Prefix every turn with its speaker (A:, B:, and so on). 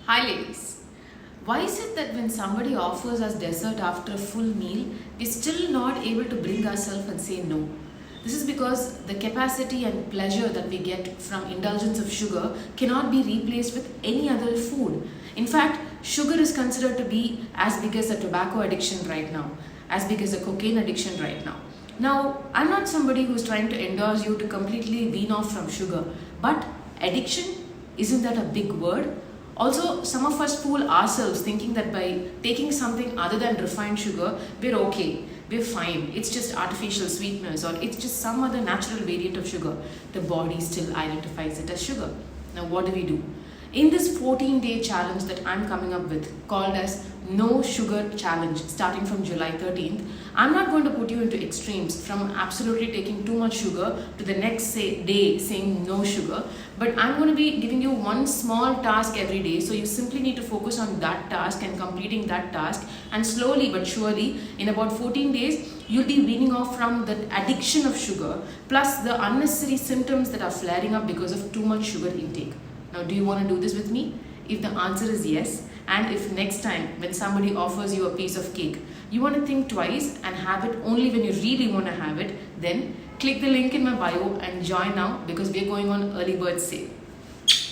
A: Hi ladies. Why is it that when somebody offers us dessert after a full meal, we're still not able to bring ourselves and say no? This is because the capacity and pleasure that we get from indulgence of sugar cannot be replaced with any other food. In fact, sugar is considered to be as big as a tobacco addiction right now, as big as a cocaine addiction right now. Now, I'm not somebody who's trying to endorse you to completely wean off from sugar, but addiction, isn't that a big word? Also, some of us fool ourselves thinking that by taking something other than refined sugar, we're okay, we're fine, it's just artificial sweeteners or it's just some other natural variant of sugar. The body still identifies it as sugar. Now, what do? In this 14-day challenge that I'm coming up with, called as No Sugar Challenge, starting from July 13th, I'm not going to put you into extremes from absolutely taking too much sugar to the next day saying no sugar, but I'm going to be giving you one small task every day, so you simply need to focus on that task and completing that task, and slowly but surely, in about 14 days, you'll be weaning off from the addiction of sugar, plus the unnecessary symptoms that are flaring up because of too much sugar intake. Now, do you want to do this with me? If the answer is yes, and if next time when somebody offers you a piece of cake, you want to think twice and have it only when you really want to have it, then click the link in my bio and join now because we're going on early bird sale.